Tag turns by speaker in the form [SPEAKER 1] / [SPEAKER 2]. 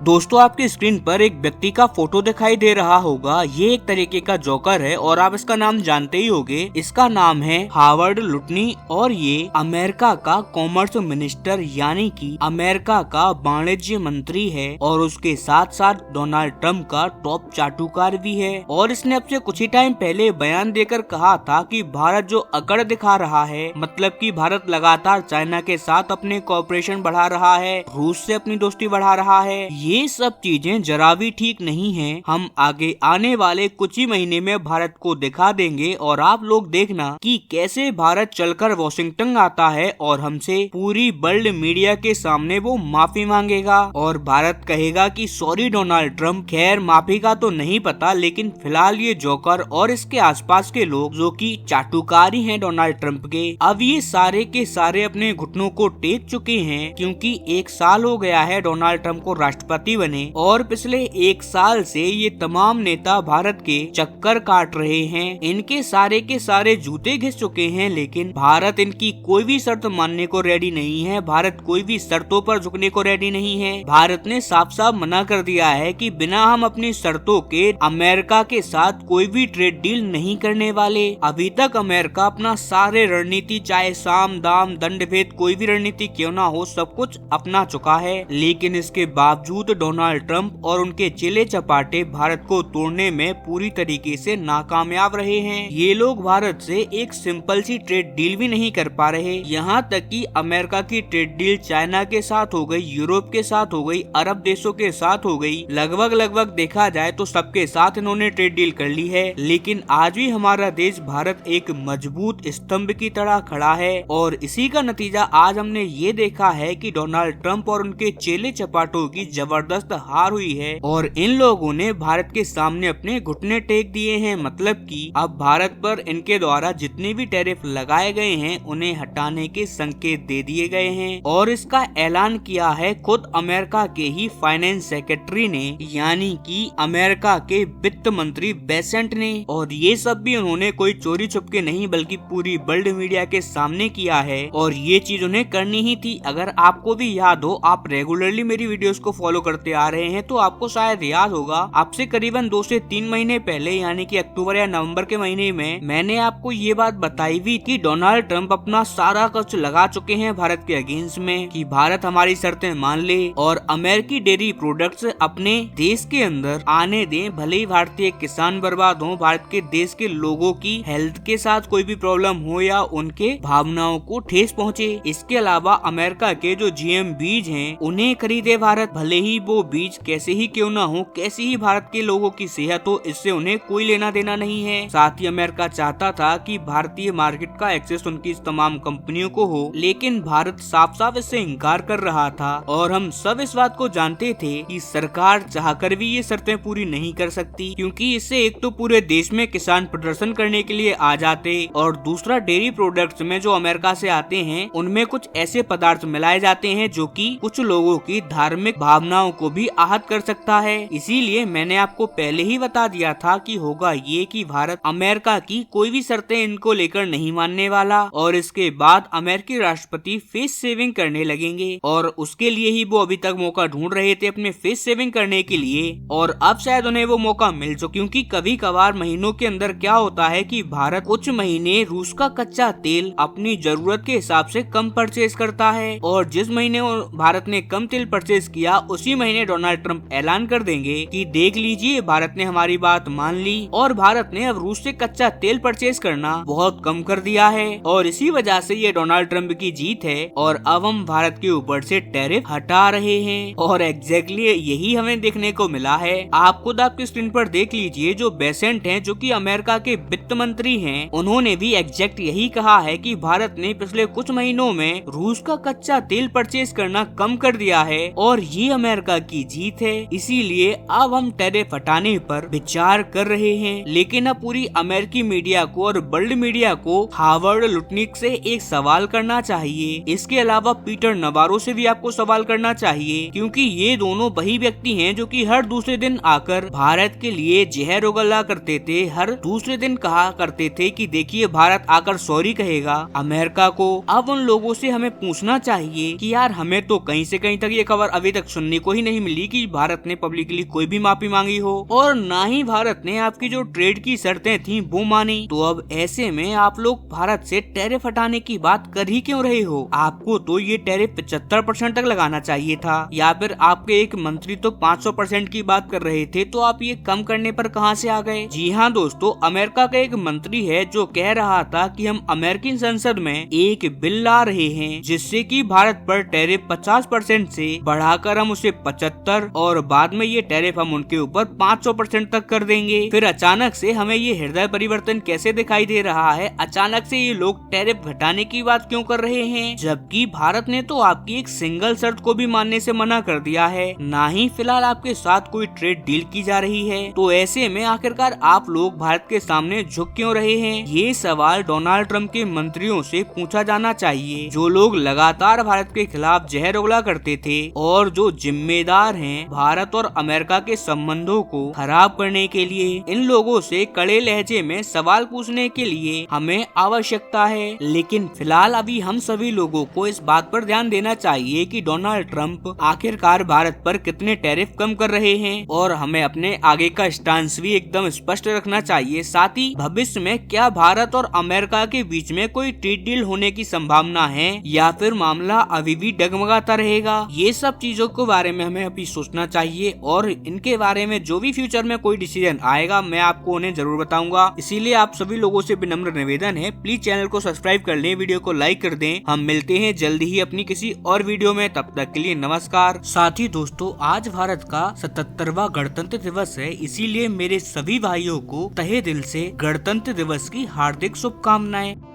[SPEAKER 1] दोस्तों आपकी स्क्रीन पर एक व्यक्ति का फोटो दिखाई दे रहा होगा। ये एक तरीके का जोकर है और आप इसका नाम जानते ही होंगे। इसका नाम है हावर्ड लुटनी और ये अमेरिका का कॉमर्स मिनिस्टर यानी कि अमेरिका का वाणिज्य मंत्री है और उसके साथ साथ डोनाल्ड ट्रंप का टॉप चाटुकार भी है। और इसने अब से कुछ ही टाइम पहले बयान देकर कहा था कि भारत जो अकड़ दिखा रहा है, मतलब कि भारत लगातार चाइना के साथ अपने कोऑपरेशन बढ़ा रहा है, रूस से अपनी दोस्ती बढ़ा रहा है, ये सब चीजें जरा भी ठीक नहीं है। हम आगे आने वाले कुछ ही महीने में भारत को दिखा देंगे और आप लोग देखना कि कैसे भारत चलकर वॉशिंगटन आता है और हमसे पूरी वर्ल्ड मीडिया के सामने वो माफी मांगेगा और भारत कहेगा कि सॉरी डोनाल्ड ट्रंप। खैर माफी का तो नहीं पता, लेकिन फिलहाल ये जोकर और इसके आसपास के लोग जो कि चाटुकारी हैं डोनाल्ड ट्रंप के, अब ये सारे के सारे अपने घुटनों को टेक चुके हैं क्योंकि 1 साल हो गया है डोनाल्ड ट्रंप को राष्ट्रपति बने और पिछले 1 साल से ये तमाम नेता भारत के चक्कर काट रहे हैं। इनके सारे के सारे जूते घिस चुके हैं, लेकिन भारत इनकी कोई भी शर्त मानने को रेडी नहीं है। भारत कोई भी शर्तों पर झुकने को रेडी नहीं है। भारत ने साफ साफ मना कर दिया है कि बिना हम अपनी शर्तों के अमेरिका के साथ कोई भी ट्रेड डील नहीं करने वाले। अभी तक अमेरिका अपना सारे रणनीति, चाहे साम दाम दंड भेद कोई भी रणनीति क्यों ना हो, सब कुछ अपना चुका है, लेकिन इसके बावजूद डोनाल्ड ट्रंप और उनके चेले चपाटे भारत को तोड़ने में पूरी तरीके से नाकामयाब रहे हैं। ये लोग भारत से एक सिंपल सी ट्रेड डील भी नहीं कर पा रहे। यहाँ तक कि अमेरिका की ट्रेड डील चाइना के साथ हो गई, यूरोप के साथ हो गई, अरब देशों के साथ हो गई, लगभग देखा जाए तो सबके साथ इन्होंने ट्रेड डील कर ली है। लेकिन आज भी हमारा देश भारत एक मजबूत स्तंभ की तरह खड़ा है और इसी का नतीजा आज हमने ये देखा है कि डोनाल्ड ट्रंप और उनके चेले चपाटों की जबरदस्त हार हुई है और इन लोगों ने भारत के सामने अपने घुटने टेक दिए हैं। मतलब कि अब भारत पर इनके द्वारा जितने भी टैरिफ लगाए गए हैं उन्हें हटाने के संकेत दे दिए गए हैं और इसका ऐलान किया है खुद अमेरिका के ही फाइनेंस सेक्रेटरी ने, यानी कि अमेरिका के वित्त मंत्री बेसेंट ने। और ये सब भी उन्होंने कोई चोरी छुपके नहीं बल्कि पूरी वर्ल्ड मीडिया के सामने किया है और ये चीज उन्हें करनी ही थी। अगर आपको भी याद हो, आप रेगुलरली मेरी वीडियोस को फॉलो करते आ रहे हैं तो आपको शायद याद होगा, आपसे करीबन 2 से 3 महीने पहले यानी कि अक्टूबर या नवंबर के महीने में मैंने आपको ये बात बताई हुई कि डोनाल्ड ट्रंप अपना सारा खर्च लगा चुके हैं भारत के अगेंस्ट में कि भारत हमारी शर्तें मान ले और अमेरिकी डेयरी प्रोडक्ट्स अपने देश के अंदर आने दें, भले ही भारतीय किसान बर्बाद हो, भारत के देश के लोगों की हेल्थ के साथ कोई भी प्रॉब्लम हो या उनके भावनाओं को ठेस पहुँचे। इसके अलावा अमेरिका के जो जीएम बीज हैं उन्हें खरीदे भारत, भले ही वो बीज कैसे ही क्यों ना हो, कैसे ही भारत के लोगों की सेहत हो, इससे उन्हें कोई लेना देना नहीं है। साथ ही अमेरिका चाहता था कि भारतीय मार्केट का एक्सेस उनकी तमाम कंपनियों को हो, लेकिन भारत साफ साफ इससे इनकार कर रहा था और हम सब इस बात को जानते थे कि सरकार चाहकर भी ये शर्तें पूरी नहीं कर सकती क्योंकि इससे एक तो पूरे देश में किसान प्रदर्शन करने के लिए आ जाते और दूसरा डेयरी प्रोडक्ट्स में जो अमेरिका से आते हैं उनमें कुछ ऐसे पदार्थ मिलाए जाते हैं जो कि कुछ लोगों की धार्मिक भावनाओं को भी आहत कर सकता है। इसीलिए मैंने आपको पहले ही बता दिया था कि होगा ये कि भारत अमेरिका की कोई भी शर्तें इनको लेकर नहीं मानने वाला और इसके बाद अमेरिकी राष्ट्रपति फेस सेविंग करने लगेंगे और उसके लिए ही वो अभी तक मौका ढूंढ रहे थे अपने फेस सेविंग करने के लिए और अब शायद उन्हें वो मौका मिल चुका, क्योंकि कभी कभार महीनों के अंदर क्या होता है कि भारत कुछ महीने रूस का कच्चा तेल अपनी जरूरत के हिसाब से कम परचेज करता है और जिस महीने भारत ने कम तेल परचेज किया उसी महीने डोनाल्ड ट्रंप ऐलान कर देंगे कि देख लीजिए भारत ने हमारी बात मान ली और भारत ने अब रूस से कच्चा तेल परचेज करना बहुत कम कर दिया है और इसी वजह से ये डोनाल्ड ट्रंप की जीत है और अब हम भारत के ऊपर से टैरिफ हटा रहे हैं और एग्जैक्टली यही हमें देखने को मिला है। आप खुद आपकी स्क्रीन पर देख लीजिए, जो बेसेंट हैं जो कि अमेरिका के वित्त मंत्री हैं, उन्होंने भी एग्जैक्ट यही कहा है कि भारत ने पिछले कुछ महीनों में रूस का कच्चा तेल परचेज करना कम कर दिया है और ये अमेरिका की जीत है। इसीलिए अब हम टैरिफ हटाने पर विचार कर रहे हैं। लेकिन अब पूरी अमेरिकी मीडिया को और वर्ल्ड मीडिया को हावर्ड लुटनिक से एक सवाल करना चाहिए। इसके अलावा पीटर नवारो से भी आपको सवाल करना चाहिए क्योंकि ये दोनों वही व्यक्ति हैं जो कि हर दूसरे दिन आकर भारत के लिए जहर उगला करते थे, हर दूसरे दिन कहा करते थे कि देखिए भारत आकर सॉरी कहेगा अमेरिका को। अब उन लोगों से हमें पूछना चाहिए कि यार हमें तो कहीं से कहीं तक ये खबर अभी तक सुनने को ही नहीं मिली कि भारत ने पब्लिकली कोई भी माफी मांगी हो और ना ही भारत ने आपकी जो ट्रेड की शर्तें थी वो मानी। तो अब ऐसे में आप लोग भारत से टैरिफ हटाने की बात कर ही क्यों रहे हो? आपको तो ये टैरिफ 75% तक लगाना चाहिए था, या फिर आपके एक मंत्री तो 500% की बात कर रहे थे, तो आप ये कम करने पर कहां से आ गए? जी हाँ दोस्तों, अमेरिका का एक मंत्री है जो कह रहा था कि हम अमेरिकी संसद में एक बिल ला रहे हैं जिससे कि भारत पर टैरिफ 50% से बढ़ाकर हम उसे 75 और बाद में ये टैरिफ हम उनके ऊपर 500% तक कर देंगे। फिर अचानक से हमें ये हृदय परिवर्तन कैसे दिखाई दे रहा है? अचानक से ये लोग टैरिफ घटाने की बात क्यों कर रहे हैं, जबकि भारत ने तो आपकी एक सिंगल शर्त को भी मानने से मना कर दिया है, ना ही फिलहाल आपके साथ कोई ट्रेड डील की जा रही है। तो ऐसे में आखिरकार आप लोग भारत के सामने झुक क्यों रहे हैं? ये सवाल डोनाल्ड ट्रंप के मंत्रियों से पूछा जाना चाहिए, जो लोग लगातार भारत के खिलाफ जहर उगला करते थे और जो जिम्मेदार हैं भारत और अमेरिका के संबंधों को खराब करने के लिए। इन लोगों से कड़े लहजे में सवाल पूछने के लिए हमें आवश्यकता है। लेकिन फिलहाल अभी हम सभी लोगों को इस बात पर ध्यान देना चाहिए कि डोनाल्ड ट्रंप आखिरकार भारत पर कितने टैरिफ कम कर रहे हैं और हमें अपने आगे का स्टांस भी एकदम स्पष्ट रखना चाहिए। साथ ही भविष्य में क्या भारत और अमेरिका के बीच में कोई ट्रेड डील होने की संभावना है या फिर मामला अभी भी डगमगाता रहेगा? ये सब चीजों के बारे में हमें अभी सोचना चाहिए और इनके बारे में जो भी फ्यूचर में कोई डिसीजन आएगा मैं आपको उन्हें जरूर बताऊंगा। इसीलिए आप सभी लोगों से विनम्र निवेदन है, प्लीज चैनल को सब्सक्राइब कर लें, वीडियो को लाइक कर दें। हम मिलते हैं जल्दी ही अपनी किसी और वीडियो में, तब तक के लिए नमस्कार। साथ ही दोस्तों, आज भारत का 77वां गणतंत्र दिवस है, इसीलिए मेरे सभी भाइयों को तहे दिल से गणतंत्र दिवस की हार्दिक शुभकामनाएं।